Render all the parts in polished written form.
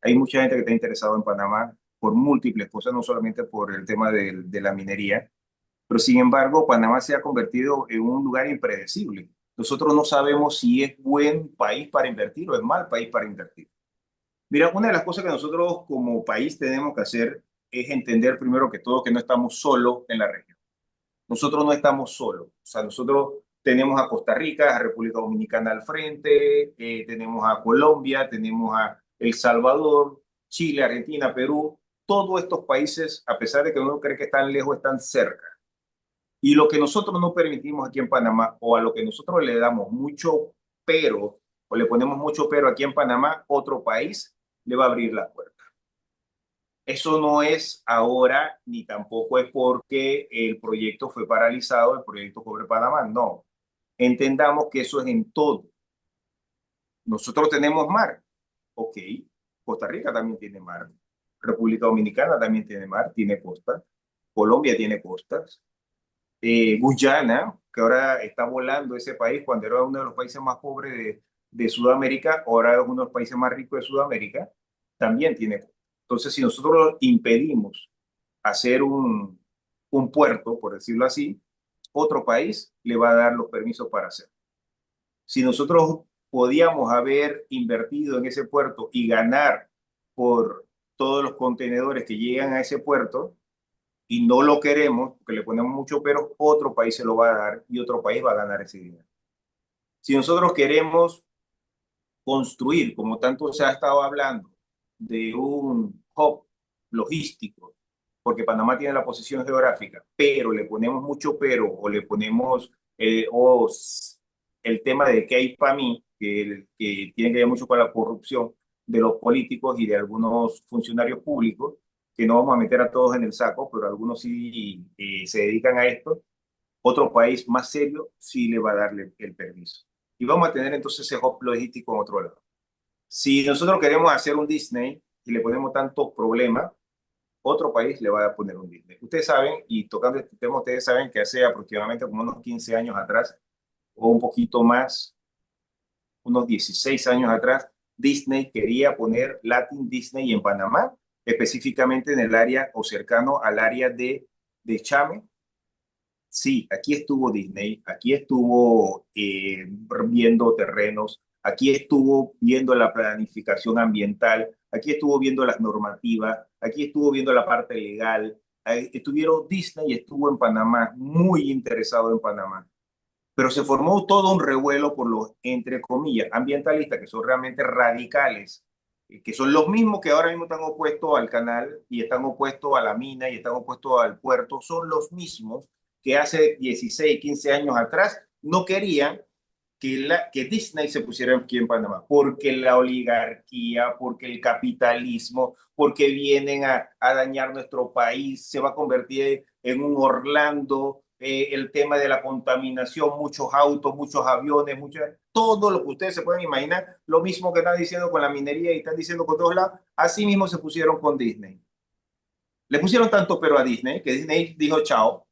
Hay mucha gente que está interesada en Panamá por múltiples cosas, no solamente por el tema de la minería, pero sin embargo, Panamá se ha convertido en un lugar impredecible. Nosotros no sabemos si es buen país para invertir o es mal país para invertir. Mira, una de las cosas que nosotros como país tenemos que hacer es entender primero que todo que no estamos solos en la región. Nosotros no estamos solos. O sea, nosotros tenemos a Costa Rica, a República Dominicana al frente, tenemos a Colombia, tenemos a El Salvador, Chile, Argentina, Perú. Todos estos países, a pesar de que uno cree que están lejos, están cerca. Y lo que nosotros no permitimos aquí en Panamá, o a lo que nosotros le damos mucho pero, o le ponemos mucho pero aquí en Panamá, otro país le va a abrir la puerta. Eso no es ahora, ni tampoco es porque el proyecto fue paralizado, el proyecto Cobre Panamá, no. Entendamos que eso es en todo. Nosotros tenemos mar, ok. Costa Rica también tiene mar. República Dominicana también tiene mar, tiene costas. Colombia tiene costas. Guyana, que ahora está volando ese país, cuando era uno de los países más pobres de Sudamérica, ahora es uno de los países más ricos de Sudamérica, también tiene. Entonces, si nosotros impedimos hacer un puerto, por decirlo así, otro país le va a dar los permisos para hacerlo. Si nosotros podíamos haber invertido en ese puerto y ganar por todos los contenedores que llegan a ese puerto, y no lo queremos, porque le ponemos mucho pero, otro país se lo va a dar y otro país va a ganar ese dinero. Si nosotros queremos construir, como tanto se ha estado hablando, de un hub logístico, porque Panamá tiene la posición geográfica, pero le ponemos mucho pero o le ponemos el tema de que hay para mí, que tiene que ver mucho con la corrupción de los políticos y de algunos funcionarios públicos, que no vamos a meter a todos en el saco, pero algunos sí se dedican a esto. Otro país más serio sí le va a darle el permiso. Y vamos a tener entonces ese hub logístico en otro lado. Si nosotros queremos hacer un Disney y le ponemos tantos problemas, otro país le va a poner un Disney. Ustedes saben, y tocando este tema, ustedes saben que hace aproximadamente como unos 15 años atrás, o un poquito más, unos 16 años atrás, Disney quería poner Latin Disney en Panamá, específicamente en el área o cercano al área de Chame. Sí, aquí estuvo Disney, aquí estuvo viendo terrenos, aquí estuvo viendo la planificación ambiental, aquí estuvo viendo las normativas, aquí estuvo viendo la parte legal. Estuvieron Disney, estuvo en Panamá, muy interesado en Panamá, pero se formó todo un revuelo por los, entre comillas, ambientalistas, que son realmente radicales, que son los mismos que ahora mismo están opuestos al canal y están opuestos a la mina y están opuestos al puerto, son los mismos que hace 16, 15 años atrás no querían que Disney se pusiera aquí en Panamá, porque la oligarquía, porque el capitalismo, porque vienen a dañar nuestro país, se va a convertir en un Orlando, el tema de la contaminación, muchos autos, muchos aviones, todo lo que ustedes se pueden imaginar, lo mismo que están diciendo con la minería y están diciendo con todos lados, así mismo se pusieron con Disney. Le pusieron tanto pero a Disney que Disney dijo chao,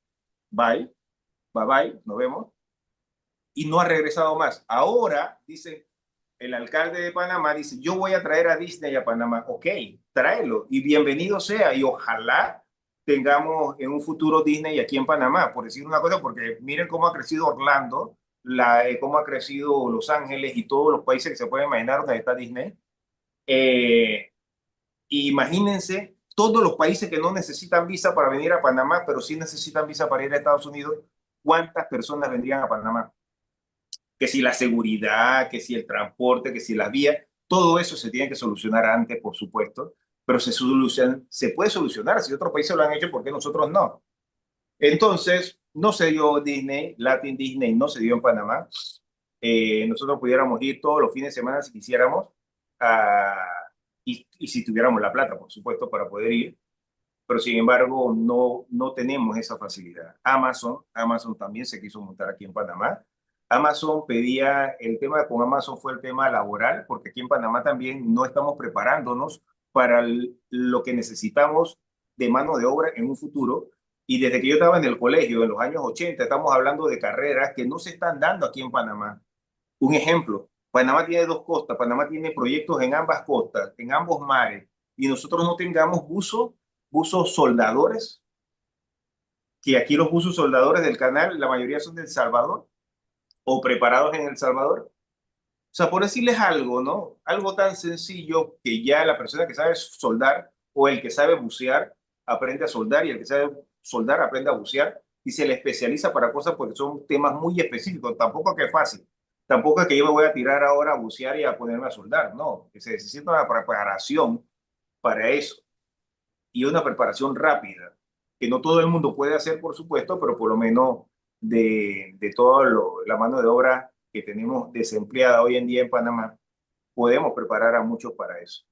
bye, bye bye, nos vemos y no ha regresado más. Ahora, dice el alcalde de Panamá, dice, yo voy a traer a Disney a Panamá. Ok, tráelo y bienvenido sea y ojalá tengamos en un futuro Disney aquí en Panamá, por decir una cosa, porque miren cómo ha crecido Orlando, cómo ha crecido Los Ángeles y todos los países que se pueden imaginar donde está Disney. Eh, Imagínense todos los países que no necesitan visa para venir a Panamá, pero sí necesitan visa para ir a Estados Unidos, ¿cuántas personas vendrían a Panamá? Que si la seguridad, que si el transporte, que si las vías, todo eso se tiene que solucionar antes, por supuesto, pero se puede solucionar. Si otros países lo han hecho, ¿por qué nosotros no? Entonces, no se dio Disney, Latin Disney no se dio en Panamá. Nosotros pudiéramos ir todos los fines de semana si quisiéramos, ah, y si tuviéramos la plata, por supuesto, para poder ir, pero sin embargo no tenemos esa facilidad. Amazon también se quiso montar aquí en Panamá. Amazon pedía, el tema con Amazon fue el tema laboral, porque aquí en Panamá también no estamos preparándonos para lo que necesitamos de mano de obra en un futuro. Y desde que yo estaba en el colegio, en los años 80, estamos hablando de carreras que no se están dando aquí en Panamá. Un ejemplo, Panamá tiene dos costas, Panamá tiene proyectos en ambas costas, en ambos mares, y nosotros no tengamos buzos soldadores, que aquí los buzos soldadores del canal, la mayoría son de El Salvador o preparados en El Salvador. O sea, por decirles algo, ¿no? Algo tan sencillo que ya la persona que sabe soldar o el que sabe bucear aprende a soldar y el que sabe soldar aprende a bucear y se le especializa para cosas porque son temas muy específicos. Tampoco es que es fácil. Tampoco es que yo me voy a tirar ahora a bucear y a ponerme a soldar. No, que se necesita una preparación para eso y una preparación rápida, que no todo el mundo puede hacer, por supuesto, pero por lo menos de toda la mano de obra que tenemos desempleada hoy en día en Panamá, podemos preparar a muchos para eso.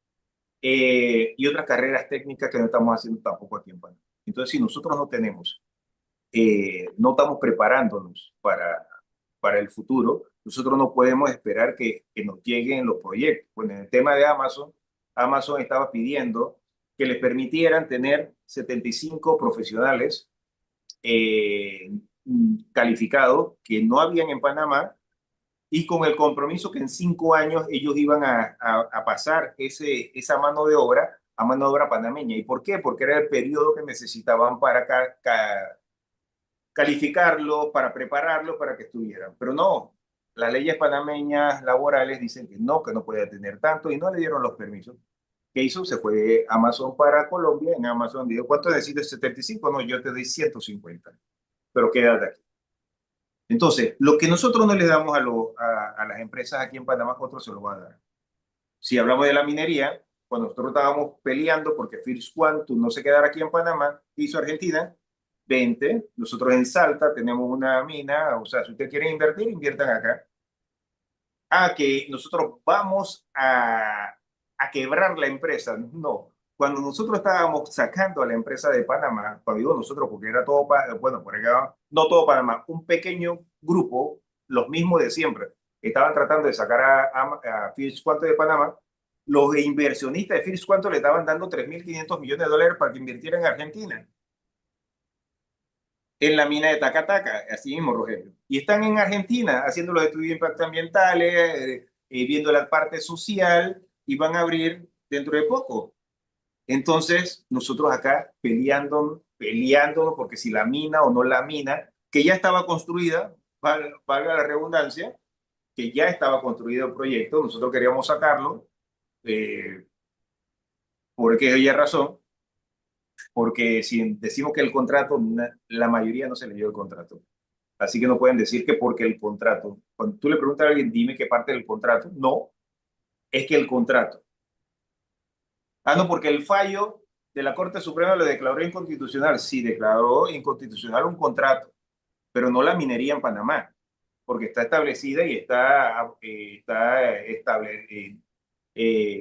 Y otras carreras técnicas que no estamos haciendo tampoco aquí en Panamá. Entonces, si nosotros no estamos preparándonos para el futuro, nosotros no podemos esperar que nos lleguen los proyectos. Bueno, en el tema de Amazon, Amazon estaba pidiendo que les permitieran tener 75 profesionales eh, calificados que no habían en Panamá y con el compromiso que en 5 años ellos iban a pasar esa mano de obra a mano de obra panameña. ¿Y por qué? Porque era el periodo que necesitaban para calificarlo, para prepararlo, para que estuvieran. Pero no, las leyes panameñas laborales dicen que no puede tener tanto y no le dieron los permisos. ¿Qué hizo? Se fue Amazon para Colombia. En Amazon dijo, ¿cuánto necesitas? 75. No, yo te doy 150, pero quédate aquí. Entonces, lo que nosotros no le damos a las empresas aquí en Panamá, otros se lo van a dar. Si hablamos de la minería, cuando nosotros estábamos peleando porque First Quantum no se quedara aquí en Panamá, ¿qué hizo Argentina? Vente, nosotros en Salta tenemos una mina, o sea, si ustedes quieren invertir, inviertan acá. Que nosotros vamos a quebrar la empresa. No, cuando nosotros estábamos sacando a la empresa de Panamá, cuando digo nosotros, porque era todo, bueno, por acá, no todo Panamá, un pequeño grupo, los mismos de siempre, estaban tratando de sacar a First Quantum de Panamá. Los inversionistas de First Quantum le estaban dando 3.500 millones de dólares para que invirtiera en Argentina, en la mina de Tacataca, así mismo, Rogelio. Y están en Argentina haciendo los estudios de impacto ambientales, viendo la parte social y van a abrir dentro de poco. Entonces, nosotros acá peleándonos porque si la mina o no la mina, que ya estaba construida, valga la redundancia, que ya estaba construido el proyecto, nosotros queríamos sacarlo, eh, por qué razón, porque si decimos que el contrato, la mayoría no se leyó el contrato. Así que no pueden decir que porque el contrato. Cuando tú le preguntas a alguien, dime qué parte del contrato. No, es que el contrato. No, porque el fallo de la Corte Suprema lo declaró inconstitucional. Sí, declaró inconstitucional un contrato, pero no la minería en Panamá, porque está establecida y está estable,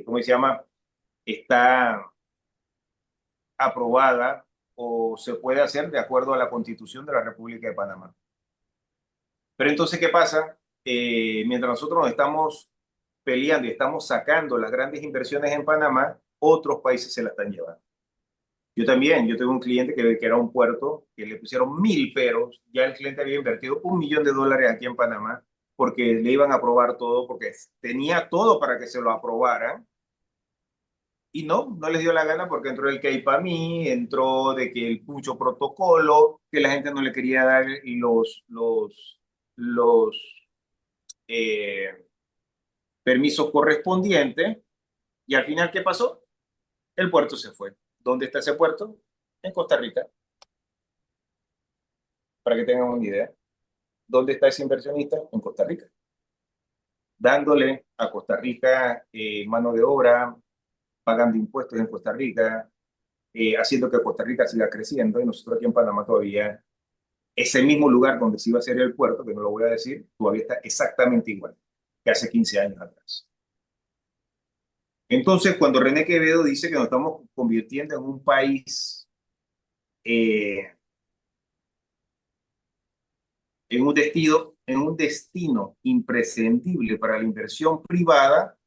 ¿cómo se llama? Está aprobada o se puede hacer de acuerdo a la Constitución de la República de Panamá. Pero entonces, ¿qué pasa? Mientras nosotros nos estamos peleando y estamos sacando las grandes inversiones en Panamá, otros países se la están llevando. Yo también, yo tuve un cliente que era un puerto, que le pusieron 1.000 peros, ya el cliente había invertido $1 millón aquí en Panamá, porque le iban a aprobar todo, porque tenía todo para que se lo aprobaran, y no les dio la gana porque entró el CAIPAMI, entró de que el mucho protocolo, que la gente no le quería dar los eh, permisos correspondientes, y al final, ¿qué pasó? El puerto se fue. ¿Dónde está ese puerto? En Costa Rica, para que tengan una idea. ¿Dónde está ese inversionista? En Costa Rica. Dándole a Costa Rica mano de obra, pagando impuestos en Costa Rica, haciendo que Costa Rica siga creciendo y nosotros aquí en Panamá todavía, ese mismo lugar donde se iba a hacer el puerto, que no lo voy a decir, todavía está exactamente igual que hace 15 años atrás. Entonces, cuando René Quevedo dice que nos estamos convirtiendo en un país eh, en un destino imprescindible para la inversión privada,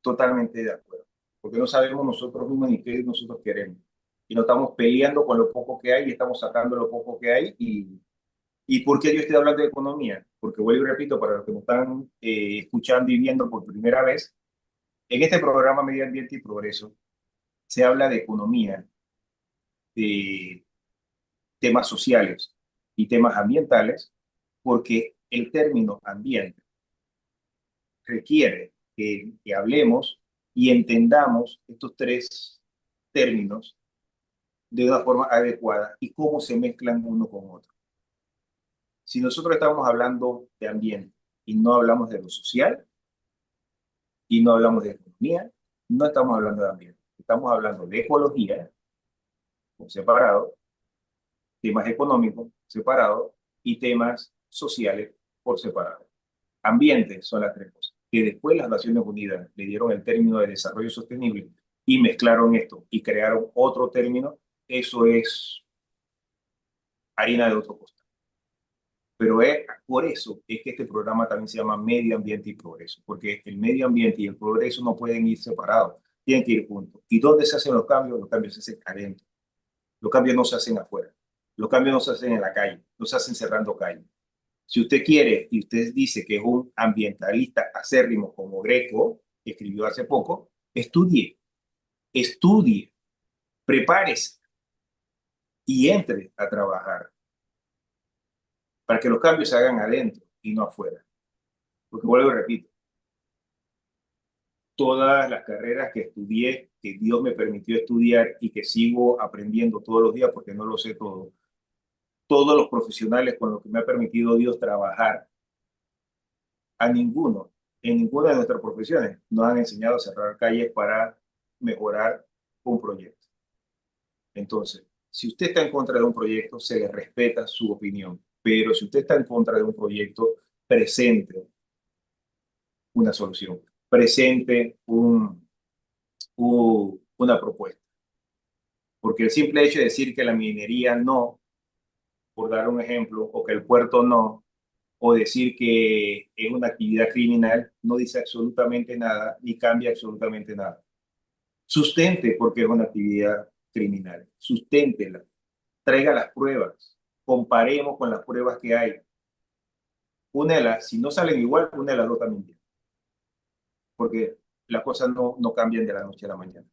totalmente de acuerdo. Porque no sabemos nosotros mismos ni qué nosotros queremos. Y no estamos peleando con lo poco que hay y estamos sacando lo poco que hay ¿Y por qué yo estoy hablando de economía? Porque vuelvo y repito, para los que me están escuchando y viendo por primera vez, en este programa Medio Ambiente y Progreso se habla de economía, de temas sociales y temas ambientales, porque el término ambiente requiere que hablemos y entendamos estos tres términos de una forma adecuada y cómo se mezclan uno con otro. Si nosotros estamos hablando de ambiente y no hablamos de lo social y no hablamos de economía, no estamos hablando de ambiente. Estamos hablando de ecología por separado, temas económicos separados y temas sociales por separado. Ambiente son las tres cosas. Que después las Naciones Unidas le dieron el término de desarrollo sostenible y mezclaron esto y crearon otro término, eso es harina de otro costal. Pero es, por eso es que este programa también se llama Medio Ambiente y Progreso, porque el medio ambiente y el progreso no pueden ir separados, tienen que ir juntos. ¿Y dónde se hacen los cambios? Los cambios se hacen adentro. Los cambios no se hacen afuera. Los cambios no se hacen en la calle, no se hacen cerrando calles. Si usted quiere y usted dice que es un ambientalista acérrimo como Greco, que escribió hace poco, estudie, estudie, prepárese y entre a trabajar para que los cambios se hagan adentro y no afuera. Porque vuelvo y repito, todas las carreras que estudié, que Dios me permitió estudiar y que sigo aprendiendo todos los días porque no lo sé todo, todos los profesionales con los que me ha permitido Dios trabajar, a ninguno, en ninguna de nuestras profesiones, nos han enseñado a cerrar calles para mejorar un proyecto. Entonces, si usted está en contra de un proyecto, se le respeta su opinión, pero si usted está en contra de un proyecto, presente una solución, presente una propuesta. Porque el simple hecho de decir que la minería no, por dar un ejemplo, o que el puerto no, o decir que es una actividad criminal, no dice absolutamente nada ni cambia absolutamente nada. Sustente porque es una actividad criminal. Susténtela. Traiga las pruebas. Comparemos con las pruebas que hay. Una de las, si no salen igual, una de las dos también. Porque las cosas no cambian de la noche a la mañana.